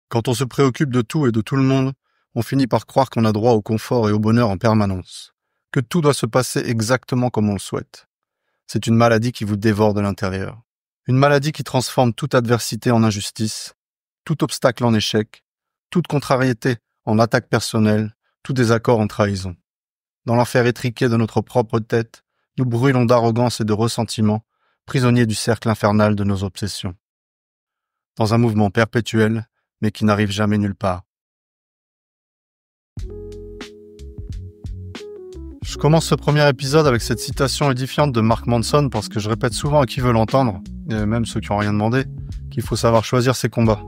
Quand on se préoccupe de tout et de tout le monde, on finit par croire qu'on a droit au confort et au bonheur en permanence, que tout doit se passer exactement comme on le souhaite. C'est une maladie qui vous dévore de l'intérieur. Une maladie qui transforme toute adversité en injustice, tout obstacle en échec, toute contrariété en attaque personnelle, tout désaccord en trahison. Dans l'enfer étriqué de notre propre tête, nous brûlons d'arrogance et de ressentiment, prisonniers du cercle infernal de nos obsessions. Dans un mouvement perpétuel, mais qui n'arrive jamais nulle part. Je commence ce premier épisode avec cette citation édifiante de Mark Manson parce que je répète souvent à qui veut l'entendre, et même ceux qui n'ont rien demandé, qu'il faut savoir choisir ses combats.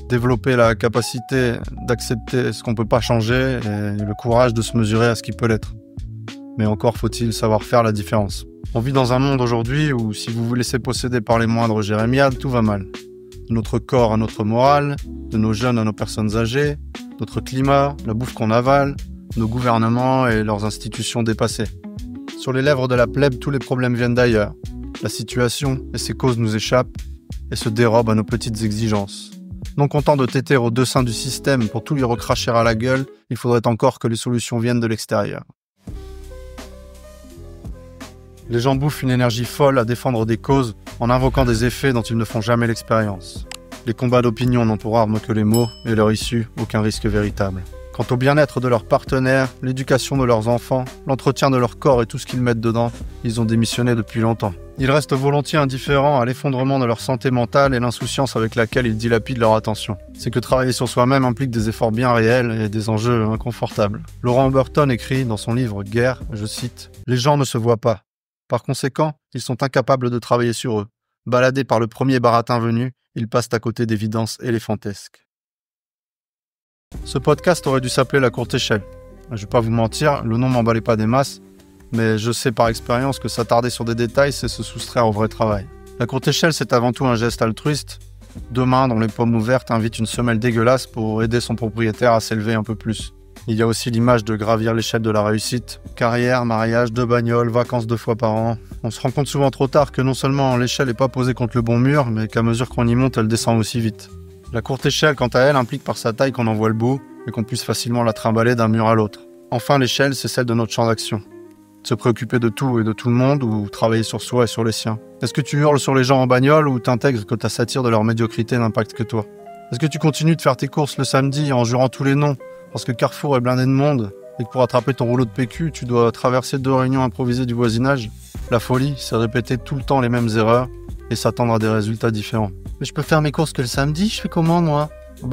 Développer la capacité d'accepter ce qu'on ne peut pas changer et le courage de se mesurer à ce qui peut l'être. Mais encore faut-il savoir faire la différence. On vit dans un monde aujourd'hui où si vous vous laissez posséder par les moindres jérémiades, tout va mal. De notre corps à notre morale, de nos jeunes à nos personnes âgées, notre climat, la bouffe qu'on avale, nos gouvernements et leurs institutions dépassées. Sur les lèvres de la plèbe, tous les problèmes viennent d'ailleurs. La situation et ses causes nous échappent et se dérobent à nos petites exigences. Non content de téter au dessein du système pour tout lui recracher à la gueule, il faudrait encore que les solutions viennent de l'extérieur. Les gens bouffent une énergie folle à défendre des causes en invoquant des effets dont ils ne font jamais l'expérience. Les combats d'opinion n'ont pour arme que les mots et leur issue, aucun risque véritable. Quant au bien-être de leurs partenaires, l'éducation de leurs enfants, l'entretien de leur corps et tout ce qu'ils mettent dedans, ils ont démissionné depuis longtemps. Ils restent volontiers indifférents à l'effondrement de leur santé mentale et l'insouciance avec laquelle ils dilapident leur attention. C'est que travailler sur soi-même implique des efforts bien réels et des enjeux inconfortables. Laurent Burton écrit dans son livre « Guerre », je cite, « Les gens ne se voient pas. Par conséquent, ils sont incapables de travailler sur eux. Baladés par le premier baratin venu, ils passent à côté d'évidences éléphantesques. » Ce podcast aurait dû s'appeler La Courte Échelle. Je vais pas vous mentir, le nom m'emballait pas des masses, mais je sais par expérience que s'attarder sur des détails, c'est se soustraire au vrai travail. La Courte Échelle, c'est avant tout un geste altruiste. Deux mains dont les paumes ouvertes invitent une semelle dégueulasse pour aider son propriétaire à s'élever un peu plus. Il y a aussi l'image de gravir l'échelle de la réussite. Carrière, mariage, 2 bagnoles, vacances 2 fois par an. On se rend compte souvent trop tard que non seulement l'échelle n'est pas posée contre le bon mur, mais qu'à mesure qu'on y monte, elle descend aussi vite. La courte échelle, quant à elle, implique par sa taille qu'on en voit le bout et qu'on puisse facilement la trimballer d'un mur à l'autre. Enfin, l'échelle, c'est celle de notre champ d'action. Se préoccuper de tout et de tout le monde ou travailler sur soi et sur les siens. Est-ce que tu hurles sur les gens en bagnole ou t'intègres que ta satire de leur médiocrité n'impacte que toi? Est-ce que tu continues de faire tes courses le samedi en jurant tous les noms parce que Carrefour est blindé de monde et que pour attraper ton rouleau de PQ, tu dois traverser 2 réunions improvisées du voisinage? La folie, c'est répéter tout le temps les mêmes erreurs et s'attendre à des résultats différents. Mais je peux faire mes courses que le samedi, je fais comment moi?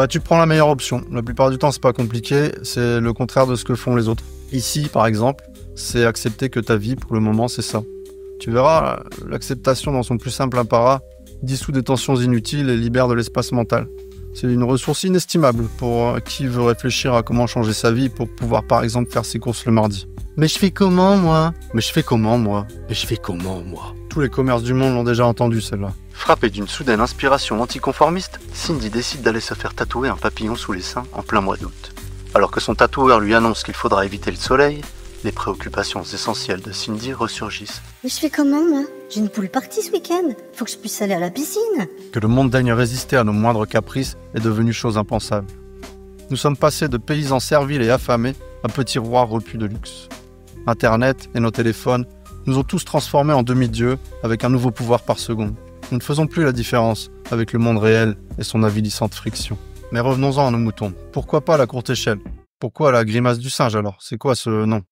Tu prends la meilleure option. La plupart du temps, c'est pas compliqué, c'est le contraire de ce que font les autres. Ici, par exemple, c'est accepter que ta vie, pour le moment, c'est ça. Tu verras, l'acceptation dans son plus simple apparat dissout des tensions inutiles et libère de l'espace mental. C'est une ressource inestimable pour qui veut réfléchir à comment changer sa vie pour pouvoir, par exemple, faire ses courses le mardi. Mais je fais comment, moi? Mais je fais comment, moi? Mais je fais comment, moi? Tous les commerces du monde l'ont déjà entendu, celle-là. Frappée d'une soudaine inspiration anticonformiste, Cindy décide d'aller se faire tatouer un papillon sous les seins en plein mois d'août. Alors que son tatoueur lui annonce qu'il faudra éviter le soleil, les préoccupations essentielles de Cindy ressurgissent. Mais je fais comment, moi? J'ai une pool party ce week-end. Faut que je puisse aller à la piscine. Que le monde daigne résister à nos moindres caprices est devenu chose impensable. Nous sommes passés de paysans serviles et affamés à petits rois repus de luxe. Internet et nos téléphones nous ont tous transformés en demi-dieux avec un nouveau pouvoir par seconde. Nous ne faisons plus la différence avec le monde réel et son avilissante friction. Mais revenons-en à nos moutons. Pourquoi pas la courte échelle? Pourquoi la grimace du singe alors? C'est quoi ce nom?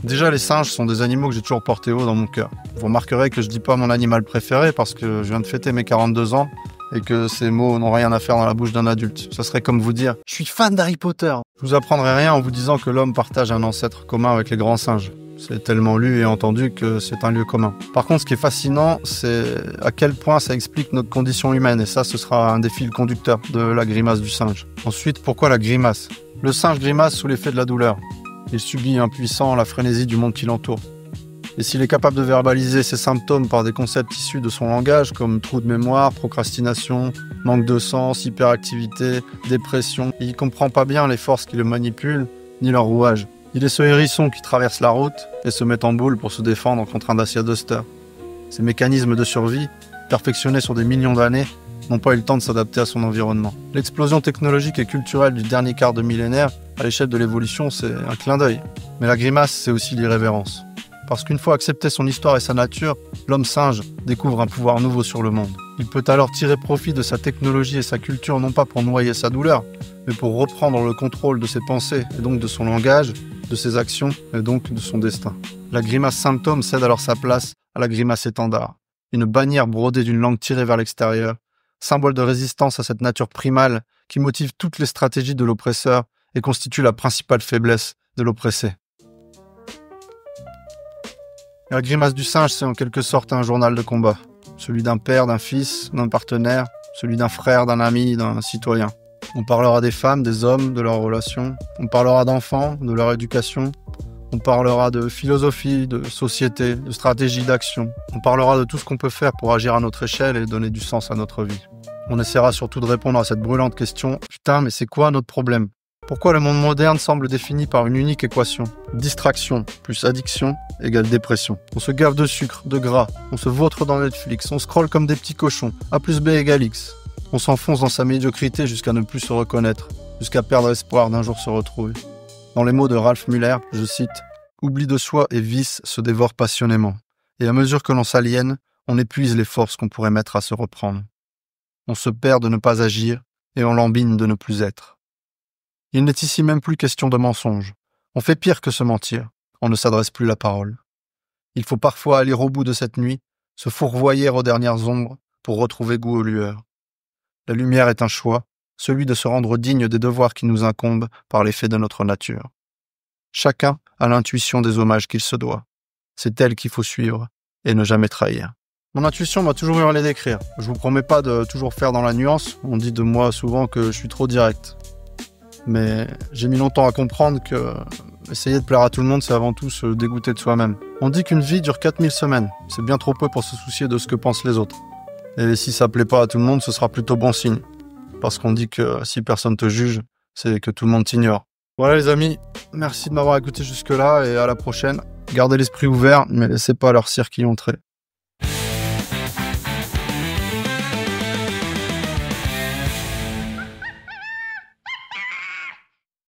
Déjà, les singes sont des animaux que j'ai toujours portés haut dans mon cœur. Vous remarquerez que je dis pas mon animal préféré parce que je viens de fêter mes 42 ans et que ces mots n'ont rien à faire dans la bouche d'un adulte. Ça serait comme vous dire « Je suis fan d'Harry Potter ». Je vous apprendrai rien en vous disant que l'homme partage un ancêtre commun avec les grands singes. C'est tellement lu et entendu que c'est un lieu commun. Par contre, ce qui est fascinant, c'est à quel point ça explique notre condition humaine. Et ça, ce sera un des fils conducteurs de la grimace du singe. Ensuite, pourquoi la grimace? Le singe grimace sous l'effet de la douleur. Il subit impuissant la frénésie du monde qui l'entoure. Et s'il est capable de verbaliser ses symptômes par des concepts issus de son langage, comme trou de mémoire, procrastination, manque de sens, hyperactivité, dépression, il comprend pas bien les forces qui le manipulent, ni leur rouage. Il est ce hérisson qui traverse la route et se met en boule pour se défendre contre un Dacia Duster. Ces mécanismes de survie, perfectionnés sur des millions d'années, n'ont pas eu le temps de s'adapter à son environnement. L'explosion technologique et culturelle du dernier quart de millénaire, à l'échelle de l'évolution, c'est un clin d'œil. Mais la grimace, c'est aussi l'irrévérence. Parce qu'une fois accepté son histoire et sa nature, l'homme singe découvre un pouvoir nouveau sur le monde. Il peut alors tirer profit de sa technologie et sa culture non pas pour noyer sa douleur, mais pour reprendre le contrôle de ses pensées et donc de son langage, de ses actions et donc de son destin. La grimace symptôme cède alors sa place à la grimace étendard, une bannière brodée d'une langue tirée vers l'extérieur, symbole de résistance à cette nature primale qui motive toutes les stratégies de l'oppresseur et constitue la principale faiblesse de l'oppressé. La grimace du singe, c'est en quelque sorte un journal de combat. Celui d'un père, d'un fils, d'un partenaire, celui d'un frère, d'un ami, d'un citoyen. On parlera des femmes, des hommes, de leurs relations. On parlera d'enfants, de leur éducation. On parlera de philosophie, de société, de stratégie d'action. On parlera de tout ce qu'on peut faire pour agir à notre échelle et donner du sens à notre vie. On essaiera surtout de répondre à cette brûlante question. Putain, mais c'est quoi notre problème ? Pourquoi le monde moderne semble défini par une unique équation ? Distraction plus addiction égale dépression. On se gave de sucre, de gras, on se vautre dans Netflix, on scrolle comme des petits cochons. A plus B égale X. On s'enfonce dans sa médiocrité jusqu'à ne plus se reconnaître, jusqu'à perdre espoir d'un jour se retrouver. Dans les mots de Ralph Muller, je cite « Oubli de soi et vice se dévorent passionnément. Et à mesure que l'on s'aliène, on épuise les forces qu'on pourrait mettre à se reprendre. On se perd de ne pas agir et on lambine de ne plus être. » Il n'est ici même plus question de mensonge. On fait pire que se mentir. On ne s'adresse plus la parole. Il faut parfois aller au bout de cette nuit, se fourvoyer aux dernières ombres pour retrouver goût aux lueurs. La lumière est un choix, celui de se rendre digne des devoirs qui nous incombent par l'effet de notre nature. Chacun a l'intuition des hommages qu'il se doit. C'est elle qu'il faut suivre et ne jamais trahir. Mon intuition m'a toujours hurlé d'écrire. Je vous promets pas de toujours faire dans la nuance. On dit de moi souvent que je suis trop direct. Mais j'ai mis longtemps à comprendre que essayer de plaire à tout le monde, c'est avant tout se dégoûter de soi-même. On dit qu'une vie dure 4000 semaines. C'est bien trop peu pour se soucier de ce que pensent les autres. Et si ça plaît pas à tout le monde, ce sera plutôt bon signe. Parce qu'on dit que si personne te juge, c'est que tout le monde t'ignore. Voilà les amis, merci de m'avoir écouté jusque-là et à la prochaine. Gardez l'esprit ouvert, mais laissez pas leur cirque y entrer.